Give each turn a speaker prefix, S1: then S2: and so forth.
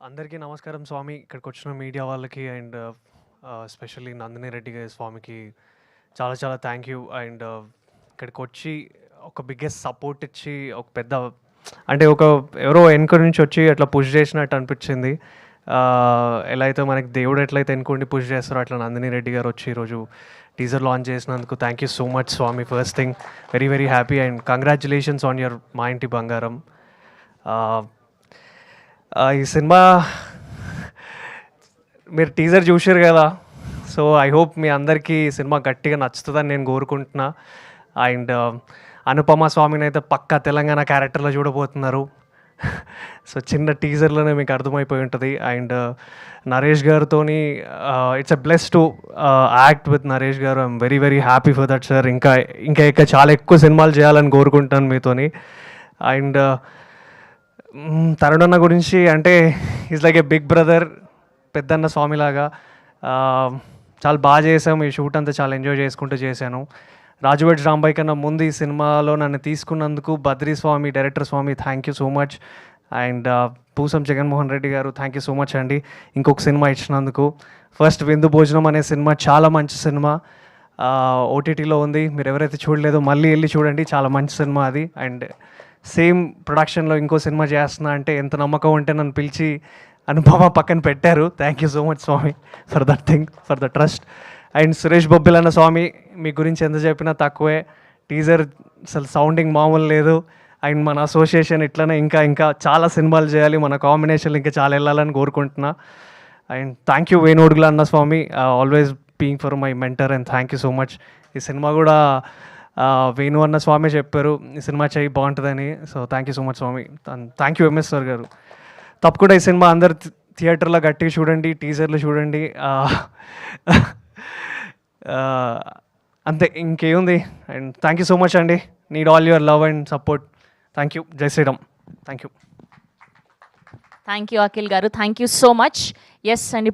S1: అందరికీ నమస్కారం స్వామి. ఇక్కడికొచ్చిన మీడియా వాళ్ళకి అండ్ ఎస్పెషల్లీ నందిని రెడ్డి గారి స్వామికి చాలా చాలా థ్యాంక్ యూ. అండ్ ఇక్కడికొచ్చి ఒక బిగ్గెస్ట్ సపోర్ట్ ఇచ్చి ఒక పెద్ద అంటే ఎవరో వెనుక నుంచి వచ్చి అట్లా పుష్ చేసినట్టు అనిపించింది. ఎలా అయితే మనకి దేవుడు ఎట్లయితే వెనుకుండి పుష్ చేస్తారో అట్లా నందిని రెడ్డి గారు వచ్చి ఈరోజు టీజర్ లాంచ్ చేసినందుకు థ్యాంక్ యూ సో మచ్ స్వామి. First thing very very happy and congratulations on your Maa Inti బంగారం. ఈ సినిమా మీరు టీజర్ చూసారు కదా, సో ఐ హోప్ మీ అందరికీ ఈ సినిమా గట్టిగా నచ్చుతుందని నేను కోరుకుంటున్నా. అండ్ అనుపమ స్వామిని అయితే పక్కా తెలంగాణ క్యారెక్టర్లో చూడబోతున్నారు. సో చిన్న టీజర్లోనే మీకు అర్థమైపోయి ఉంటుంది. అండ్ నరేష్ గారితో it's a bless to act with Naresh garu. I'm very very happy for that sir. ఇంకా ఇంకా ఇంకా చాలా ఎక్కువ సినిమాలు చేయాలని కోరుకుంటాను మీతోని. అండ్ తరుణ్ అన్న గురించి అంటే is like a big brother, పెద్దన్న స్వామిలాగా. చాలా బాగా చేసాము. ఈ షూట్ అంతా చాలా ఎంజాయ్ చేసుకుంటూ చేశాను. రాజువేడ్ రాంబాయ్ కన్నా ముందు ఈ సినిమాలో నన్ను తీసుకున్నందుకు Badri Swami, director Swami, thank you so much. And Poosam Jaganmohan Reddy garu thank you so much అండి ఇంకొక సినిమా ఇచ్చినందుకు. ఫస్ట్ విందు భోజనం అనే సినిమా చాలా మంచి సినిమా, ఓటీటీలో ఉంది. మీరు ఎవరైతే చూడలేదో మళ్ళీ వెళ్ళి చూడండి, చాలా మంచి సినిమా అది. అండ్ సేమ్ ప్రొడక్షన్లో ఇంకో సినిమా చేస్తున్నా అంటే ఎంత నమ్మకం ఉంటే నన్ను పిలిచి అనుపమ పక్కన పెట్టారు. Thank you so much Swami for that thing, for the trust. And Suresh Bobbil అన్న స్వామి, మీ గురించి ఎంత చెప్పినా తక్కువే. టీజర్ అసలు సౌండింగ్ మామూలు లేదు. అండ్ మన అసోసియేషన్ ఇట్లనే ఇంకా ఇంకా చాలా సినిమాలు చేయాలి, మన కాంబినేషన్లు ఇంకా చాలా వెళ్ళాలని కోరుకుంటున్నా. అండ్ థ్యాంక్ యూ వేణుడుగుల అన్న Swami, always being for my mentor. And thank you so much. ఈ సినిమా కూడా వేణు అన్న స్వామి చెప్పారు ఈ సినిమా చేయి బాగుంటుందని. So thank you so much Swami. Thank you MS sir garu. తప్పకుండా ఈ సినిమా అందరు థియేటర్లో గట్టిగా చూడండి, టీజర్లు చూడండి. అంతే, ఇంకేముంది. And thank you so much అండి. Need all your love and support. Thank you. జై Sriram. Thank you.
S2: Thank you Akhil garu, thank you so much. Yes అండి.